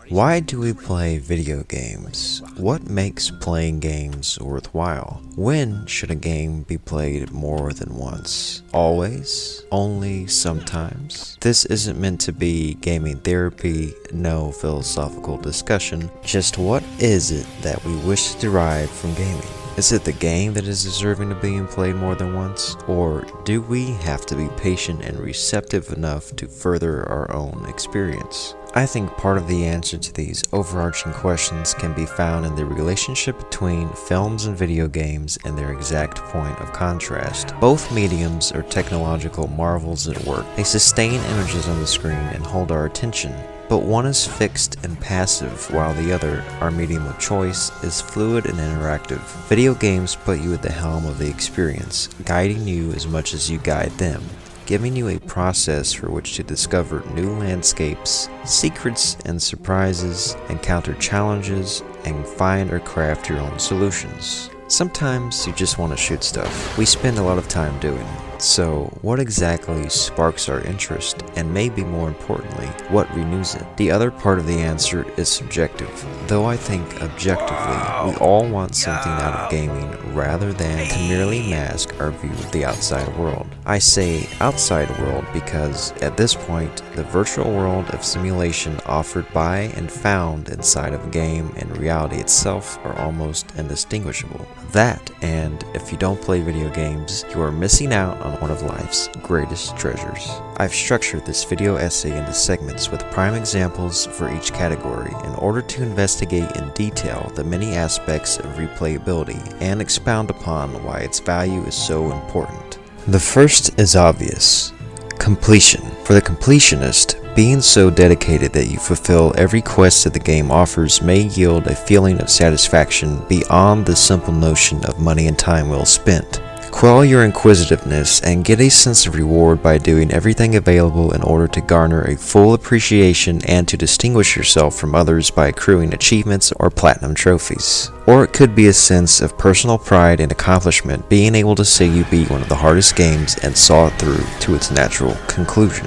Why do we play video games? What makes playing games worthwhile? When should a game be played more than once? Always? Only sometimes? This isn't meant to be gaming therapy, no philosophical discussion, just what is it that we wish to derive from gaming? Is it the game that is deserving of being played more than once? Or do we have to be patient and receptive enough to further our own experience? I think part of the answer to these overarching questions can be found in the relationship between films and video games and their exact point of contrast. Both mediums are technological marvels at work. They sustain images on the screen and hold our attention. But one is fixed and passive, while the other, our medium of choice, is fluid and interactive. Video games put you at the helm of the experience, guiding you as much as you guide them, giving you a process for which to discover new landscapes, secrets and surprises, encounter challenges, and find or craft your own solutions. Sometimes you just want to shoot stuff. We spend a lot of time doing it. So, what exactly sparks our interest, and maybe more importantly, what renews it? The other part of the answer is subjective, though I think objectively, we all want something out of gaming rather than to merely mask our view of the outside world. I say outside world because, at this point, the virtual world of simulation offered by and found inside of a game and reality itself are almost indistinguishable. That, and if you don't play video games, you are missing out on one of life's greatest treasures. I've structured this video essay into segments with prime examples for each category in order to investigate in detail the many aspects of replayability and expound upon why its value is so important. The first is obvious: completion. For the completionist, being so dedicated that you fulfill every quest that the game offers may yield a feeling of satisfaction beyond the simple notion of money and time well spent. Quell your inquisitiveness and get a sense of reward by doing everything available in order to garner a full appreciation and to distinguish yourself from others by accruing achievements or platinum trophies. Or it could be a sense of personal pride and accomplishment, being able to say you beat one of the hardest games and saw it through to its natural conclusion.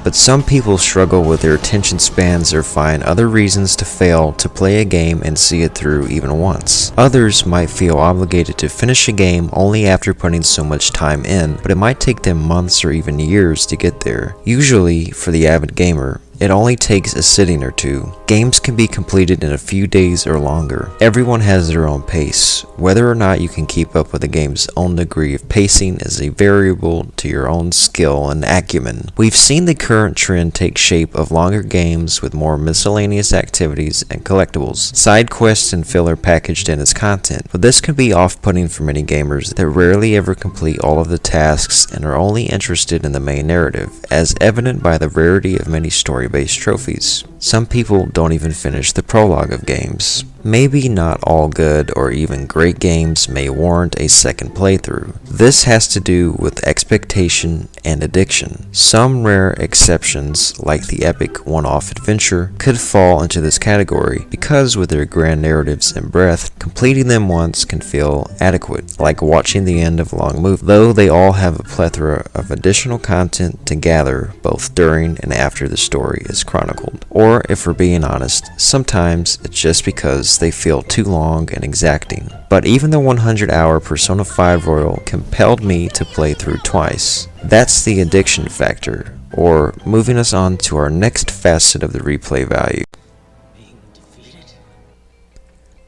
But some people struggle with their attention spans or find other reasons to fail to play a game and see it through even once. Others might feel obligated to finish a game only after putting so much time in, but it might take them months or even years to get there. Usually, for the avid gamer, it only takes a sitting or two. Games can be completed in a few days or longer. Everyone has their own pace. Whether or not you can keep up with the game's own degree of pacing is a variable to your own skill and acumen. We've seen the current trend take shape of longer games with more miscellaneous activities and collectibles, side quests and filler packaged in as content. But this can be off-putting for many gamers that rarely ever complete all of the tasks and are only interested in the main narrative, as evident by the rarity of many story-based trophies. Some people don't even finish the prologue of games. Maybe not all good or even great games may warrant a second playthrough. This has to do with expectation and addiction. Some rare exceptions, like the epic one-off adventure, could fall into this category because with their grand narratives and breadth, completing them once can feel adequate, like watching the end of a long movie, though they all have a plethora of additional content to gather both during and after the story is chronicled. Or, if we're being honest, sometimes it's just because they feel too long and exacting. But even the 100-hour Persona 5 Royal compelled me to play through twice. That's the addiction factor, or moving us on to our next facet of the replay value.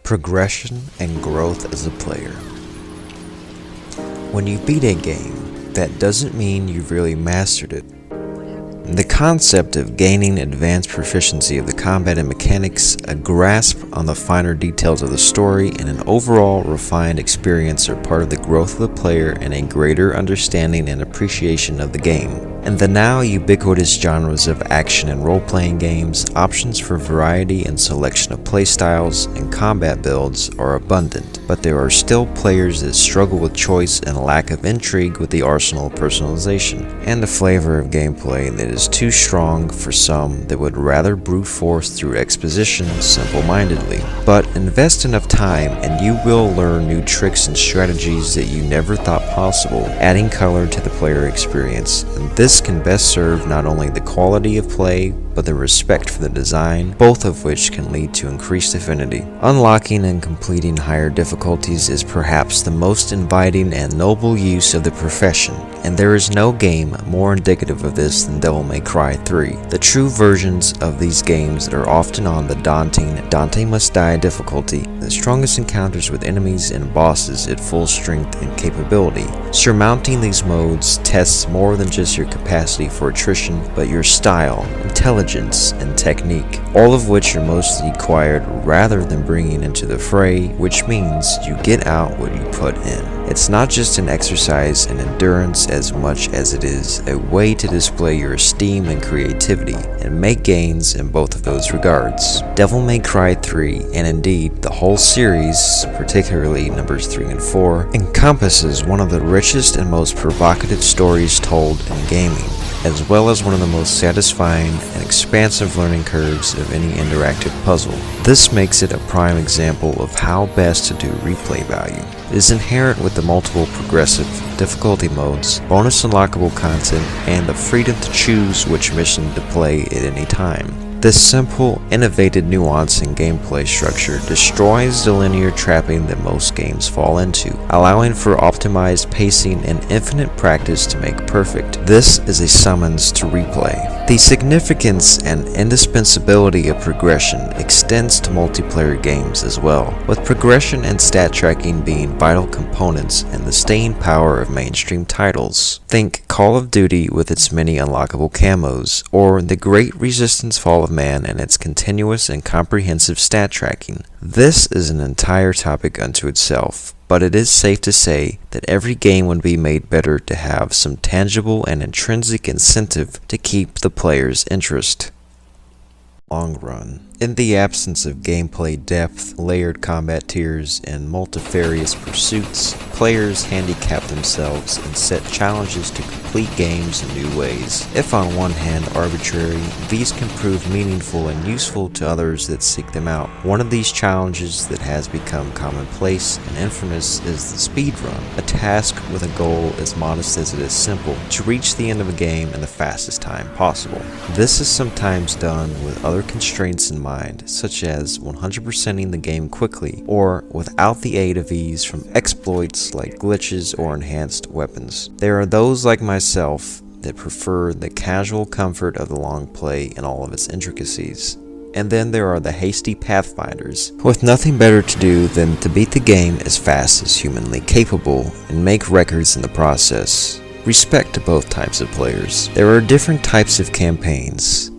Progression and growth as a player. When you beat a game, that doesn't mean you've really mastered it. The concept of gaining advanced proficiency of the combat and mechanics, a grasp on the finer details of the story, and an overall refined experience are part of the growth of the player and a greater understanding and appreciation of the game. In the now ubiquitous genres of action and role-playing games, options for variety and selection of playstyles and combat builds are abundant, but there are still players that struggle with choice and lack of intrigue with the arsenal of personalization, and a flavor of gameplay that is too strong for some that would rather brute force through exposition simple-mindedly. But invest enough time and you will learn new tricks and strategies that you never thought possible, adding color to the player experience, and this can best serve not only the quality of play but the respect for the design, both of which can lead to increased affinity. Unlocking and completing higher difficulties is perhaps the most inviting and noble use of the profession, and there is no game more indicative of this than Devil May Cry 3. The true versions of these games are often on the daunting Dante Must Die difficulty, the strongest encounters with enemies and bosses at full strength and capability. Surmounting these modes tests more than just your capacity for attrition, but your style, intelligence, and technique, all of which are mostly acquired rather than bringing into the fray, which means you get out what you put in. It's not just an exercise in endurance as much as it is a way to display your esteem and creativity, and make gains in both of those regards. Devil May Cry 3, and indeed the whole series, particularly numbers 3 and 4, encompasses one of the richest and most provocative stories told in gaming, as well as one of the most satisfying and expansive learning curves of any interactive puzzle. This makes it a prime example of how best to do replay value. It is inherent with the multiple progressive difficulty modes, bonus unlockable content, and the freedom to choose which mission to play at any time. This simple, innovative nuance in gameplay structure destroys the linear trapping that most games fall into, allowing for optimized pacing and infinite practice to make perfect. This is a summons to replay. The significance and indispensability of progression extends to multiplayer games as well, with progression and stat tracking being vital components in the staying power of mainstream titles. Think Call of Duty with its many unlockable camos, or the Great Resistance Fall of Man and its continuous and comprehensive stat tracking. This is an entire topic unto itself, but it is safe to say that every game would be made better to have some tangible and intrinsic incentive to keep the player's interest. Long run. In the absence of gameplay depth, layered combat tiers, and multifarious pursuits, players handicap themselves and set challenges to complete games in new ways. If on one hand arbitrary, these can prove meaningful and useful to others that seek them out. One of these challenges that has become commonplace and infamous is the speed run, a task with a goal as modest as it is simple, to reach the end of a game in the fastest time possible. This is sometimes done with other constraints in mind, such as 100%ing the game quickly, or without the aid of ease from exploits like glitches or enhanced weapons. There are those like myself that prefer the casual comfort of the long play in all of its intricacies. And then there are the hasty pathfinders, with nothing better to do than to beat the game as fast as humanly capable and make records in the process. Respect to both types of players. There are different types of campaigns.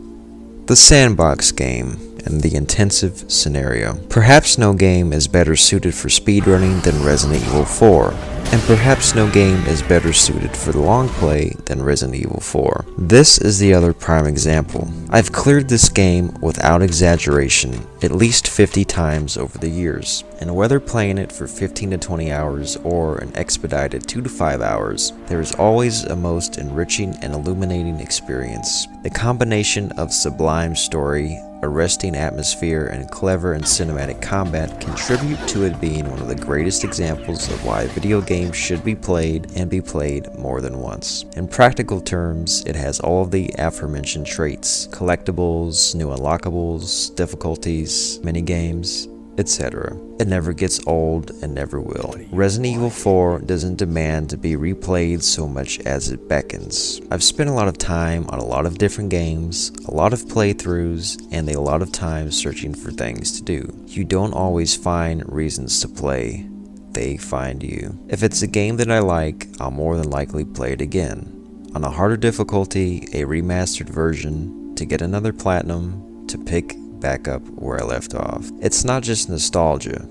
The sandbox game and the intensive scenario. Perhaps no game is better suited for speedrunning than Resident Evil 4, and perhaps no game is better suited for the long play than Resident Evil 4. This is the other prime example. I've cleared this game without exaggeration at least 50 times over the years, and whether playing it for 15 to 20 hours or an expedited 2 to 5 hours, there is always a most enriching and illuminating experience. The combination of sublime story, arresting atmosphere, and clever and cinematic combat contribute to it being one of the greatest examples of why video games should be played and be played more than once. In practical terms, it has all of the aforementioned traits: collectibles, new unlockables, difficulties, minigames, etc. It never gets old and never will. Resident Evil 4 doesn't demand to be replayed so much as it beckons. I've spent a lot of time on a lot of different games, a lot of playthroughs, and a lot of time searching for things to do. You don't always find reasons to play, they find you. If it's a game that I like, I'll more than likely play it again. On a harder difficulty, a remastered version, to get another platinum, to pick back up where I left off. It's not just nostalgia,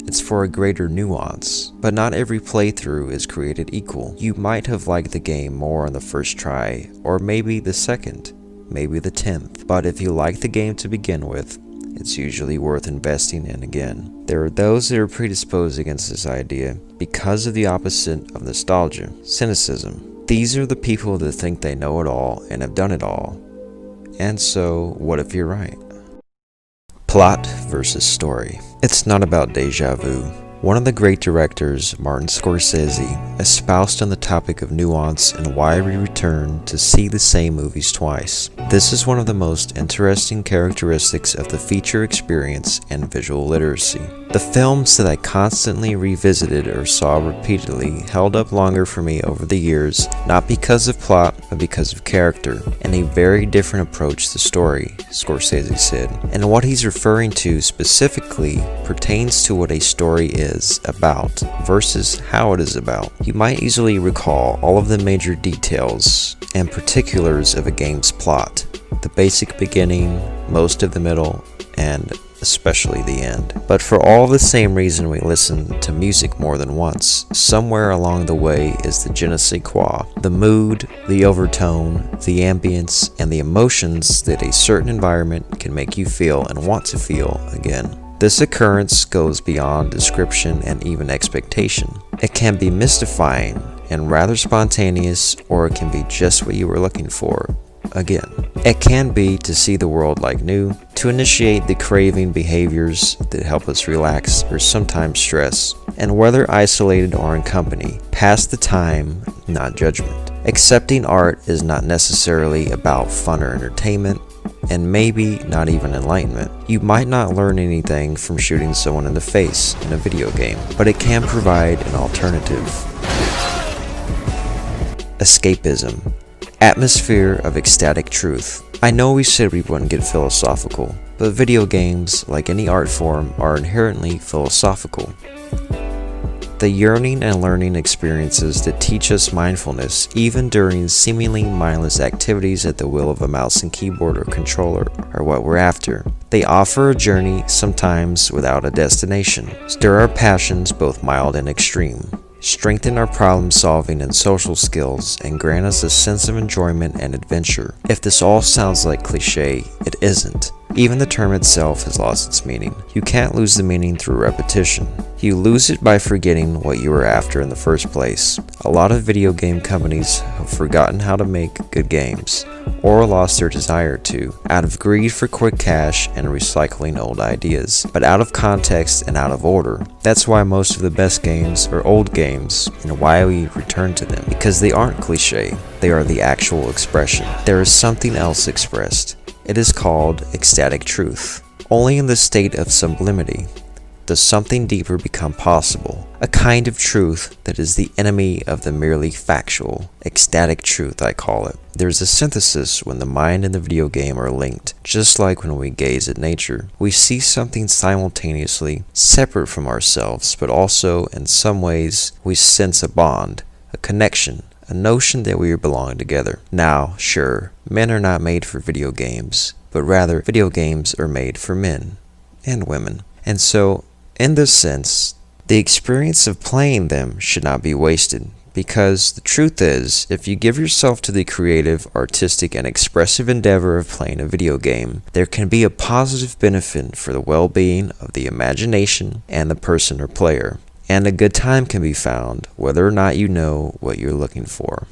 it's for a greater nuance. But not every playthrough is created equal. You might have liked the game more on the first try, or maybe the second, maybe the 10th. But if you like the game to begin with, it's usually worth investing in again. There are those that are predisposed against this idea because of the opposite of nostalgia, cynicism. These are the people that think they know it all and have done it all. And so, what if you're right? Plot versus story. It's not about deja vu. One of the great directors, Martin Scorsese, espoused on the topic of nuance and why we return to see the same movies twice. This is one of the most interesting characteristics of the feature experience and visual literacy. The films that I constantly revisited or saw repeatedly held up longer for me over the years, not because of plot, but because of character, and a very different approach to story, Scorsese said. And what he's referring to specifically pertains to what a story is about versus how it is about. You might easily recall all of the major details and particulars of a game's plot, the basic beginning, most of the middle, and especially the end. But for all the same reason we listen to music more than once, somewhere along the way is the je ne sais quoi, the mood, the overtone, the ambience, and the emotions that a certain environment can make you feel and want to feel again. This occurrence goes beyond description and even expectation. It can be mystifying and rather spontaneous, or it can be just what you were looking for. Again, it can be to see the world like new, to initiate the craving behaviors that help us relax or sometimes stress, and whether isolated or in company, pass the time, not judgment. Accepting art is not necessarily about fun or entertainment, and maybe not even enlightenment. You might not learn anything from shooting someone in the face in a video game, but it can provide an alternative. Escapism. Atmosphere of ecstatic truth. I know we said we wouldn't get philosophical, but video games, like any art form, are inherently philosophical. The yearning and learning experiences that teach us mindfulness, even during seemingly mindless activities at the will of a mouse and keyboard or controller, are what we're after. They offer a journey, sometimes without a destination, stir our passions both mild and extreme, strengthen our problem-solving and social skills, and grant us a sense of enjoyment and adventure. If this all sounds like cliché, it isn't. Even the term itself has lost its meaning. You can't lose the meaning through repetition. You lose it by forgetting what you were after in the first place. A lot of video game companies have forgotten how to make good games, or lost their desire to, out of greed for quick cash and recycling old ideas, but out of context and out of order. That's why most of the best games are old games, and why we return to them, because they aren't cliché, they are the actual expression. There is something else expressed. It is called ecstatic truth. Only in the state of sublimity does something deeper become possible, a kind of truth that is the enemy of the merely factual. Ecstatic truth, I call it. There's a synthesis when the mind and the video game are linked, just like when we gaze at nature. We see something simultaneously separate from ourselves, but also, in some ways, we sense a bond, a connection, a notion that we belong together. Now, sure, men are not made for video games, but rather video games are made for men and women. And so, in this sense, the experience of playing them should not be wasted, because the truth is, if you give yourself to the creative, artistic, and expressive endeavor of playing a video game, there can be a positive benefit for the well-being of the imagination and the person or player. And a good time can be found, whether or not you know what you're looking for.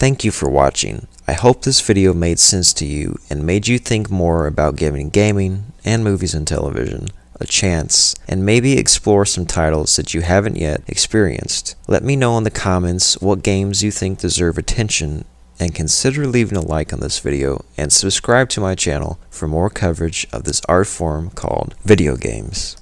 Thank you for watching. I hope this video made sense to you and made you think more about giving gaming, and movies and television, a chance, and maybe explore some titles that you haven't yet experienced. Let me know in the comments what games you think deserve attention, and consider leaving a like on this video, and subscribe to my channel for more coverage of this art form called video games.